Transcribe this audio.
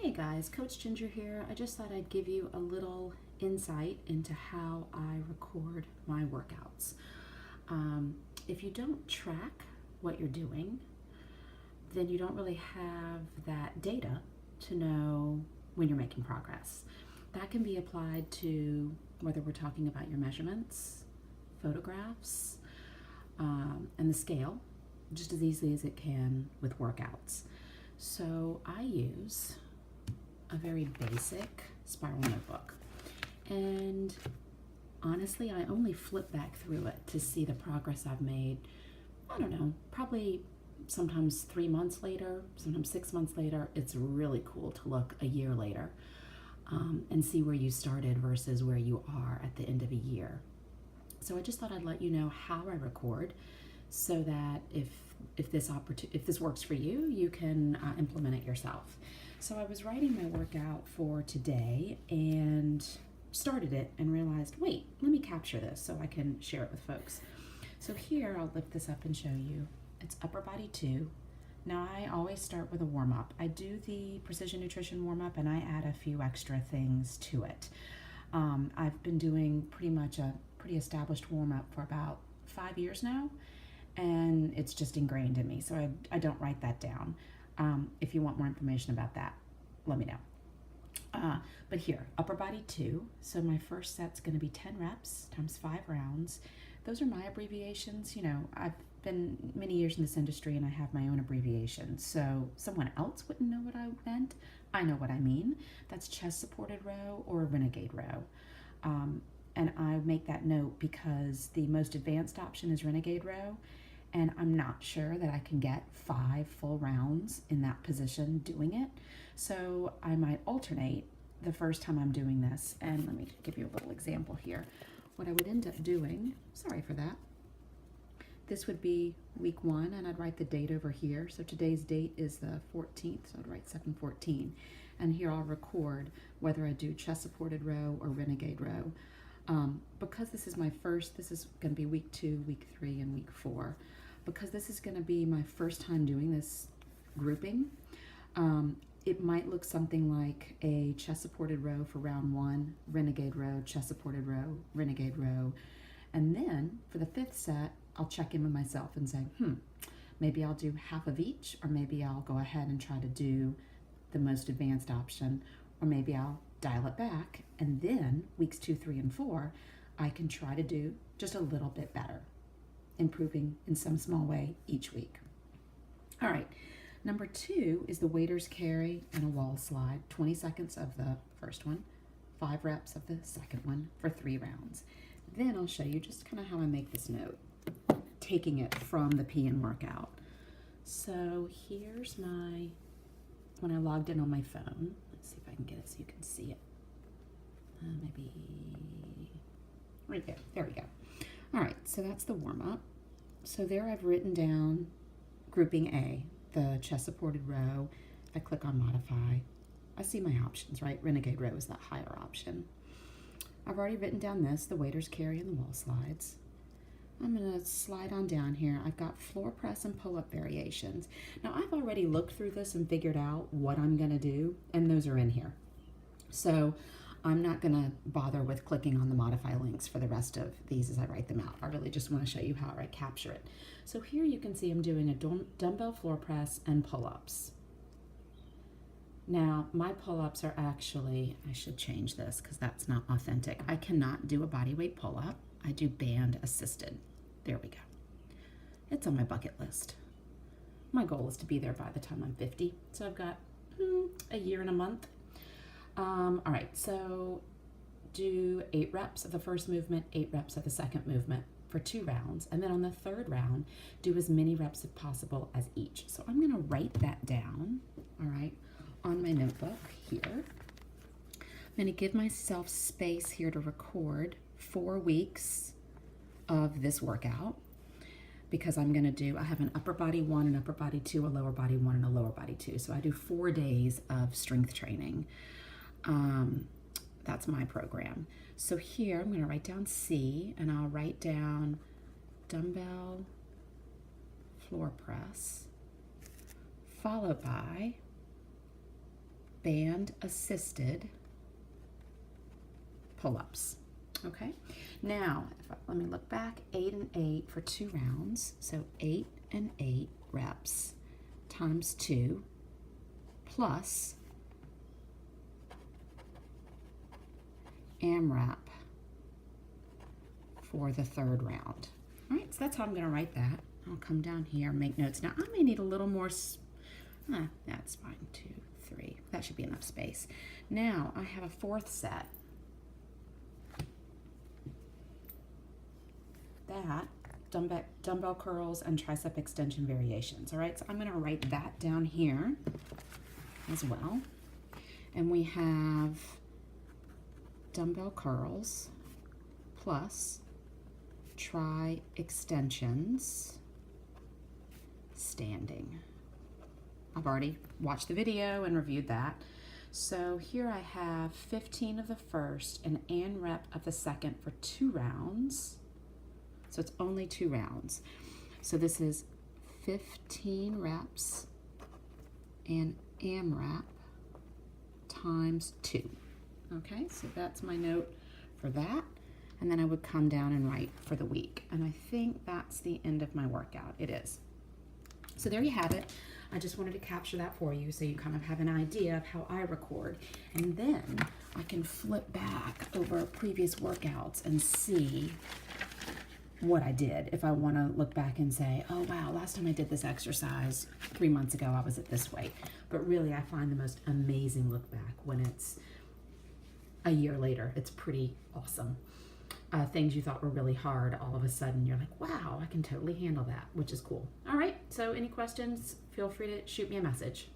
Hey guys, Coach Ginger here. I just thought I'd give you a little insight into how I record my workouts. If you don't track what you're doing, then you don't really have that data to know when you're making progress. That can be applied to whether we're talking about your measurements, photographs, and the scale, just as easily as it can with workouts. So I use a very basic spiral notebook. And honestly, I only flip back through it to see the progress I've made. I don't know, probably sometimes 3 months later, sometimes 6 months later. It's really cool to look a year later and see where you started versus where you are at the end of a year. So I just thought I'd let you know how I record so that if this works for you, you can implement it yourself. So I was writing my workout for today and started it and realized, wait, let me capture this so I can share it with folks. So here, I'll lift this up and show you. It's upper body 2. Now I always start with a warm-up. I do the precision nutrition warm-up and I add a few extra things to it. I've been doing pretty much a pretty established warm-up for about 5 years now, and it's just ingrained in me, so I don't write that down. If you want more information about that, let me know. But here, upper body 2. So my first set's going to be 10 reps times 5 rounds. Those are my abbreviations. You know, I've been many years in this industry and I have my own abbreviations. So someone else wouldn't know what I meant. I know what I mean. That's chest supported row or renegade row. And I make that note because the most advanced option is renegade row, and I'm not sure that I can get 5 full rounds in that position doing it. So I might alternate the first time I'm doing this. And let me give you a little example here. What I would end up doing, sorry for that, this would be week 1, and I'd write the date over here. So today's date is the 14th, so I'd write 7/14. And here I'll record whether I do chest supported row or renegade row. Because this is my first, this is going to be week 2, week 3, and week 4. Because this is going to be my first time doing this grouping, it might look something like a chest supported row for round 1, renegade row, chest supported row, renegade row. And then for the 5th set, I'll check in with myself and say, maybe I'll do half of each, or maybe I'll go ahead and try to do the most advanced option, or maybe I'll dial it back, and then weeks 2, 3, and 4, I can try to do just a little bit better, improving in some small way each week. All right, number 2 is the waiter's carry and a wall slide, 20 seconds of the first one, 5 reps of the second one for 3 rounds. Then I'll show you just kind of how I make this note, taking it from the P&N workout. So here's when I logged in on my phone. Let's see if I can get it so you can see it. Maybe right there. There we go. All right, so that's the warm-up. So there I've written down grouping A, the chest supported row. If I click on modify, I see my options, right? Renegade row is that higher option. I've already written down this, the waiter's carry and the wall slides. I'm going to slide on down here. I've got floor press and pull-up variations. Now, I've already looked through this and figured out what I'm going to do, and those are in here. So I'm not going to bother with clicking on the modify links for the rest of these as I write them out. I really just want to show you how I capture it. So here you can see I'm doing a dumbbell floor press and pull-ups. Now, my pull-ups are actually, I should change this because that's not authentic. I cannot do a bodyweight pull-up. I do band assisted. There we go. It's on my bucket list. My goal is to be there by the time I'm 50. So I've got a year and a month. All right, so do 8 reps of the first movement, 8 reps of the second movement for 2 rounds. And then on the 3rd round, do as many reps as possible as each. So I'm gonna write that down, all right, on my notebook here. I'm gonna give myself space here to record 4 weeks of this workout because I have an upper body 1, an upper body 2, a lower body 1, and a lower body 2. So I do 4 days of strength training. That's my program. So here I'm going to write down C, and I'll write down dumbbell floor press, followed by band assisted pull-ups. Okay, now let me look back. 8 and 8 for 2 rounds, so 8 and 8 reps times 2 plus AMRAP for the 3rd round. All right, so that's how I'm going to write that. I'll come down here, make notes. Now, I may need a little more, that's fine, 2, 3. That should be enough space. Now, I have a 4th set. That, dumbbell curls and tricep extension variations. All right, so I'm going to write that down here as well. And we have dumbbell curls plus tri extensions standing. I've already watched the video and reviewed that. So here I have 15 of the first and ANREP of the second for 2 rounds. So it's only 2 rounds. So this is 15 reps and AMRAP times 2. Okay, so that's my note for that. And then I would come down and write for the week. And I think that's the end of my workout. It is. So there you have it. I just wanted to capture that for you so you kind of have an idea of how I record. And then I can flip back over previous workouts and see what I did. If I want to look back and say, oh wow, last time I did this exercise 3 months ago, I was at this weight. But really, I find the most amazing look back when it's a year later. It's pretty awesome. Things you thought were really hard, all of a sudden you're like, wow, I can totally handle that, which is cool. All right, so any questions, feel free to shoot me a message.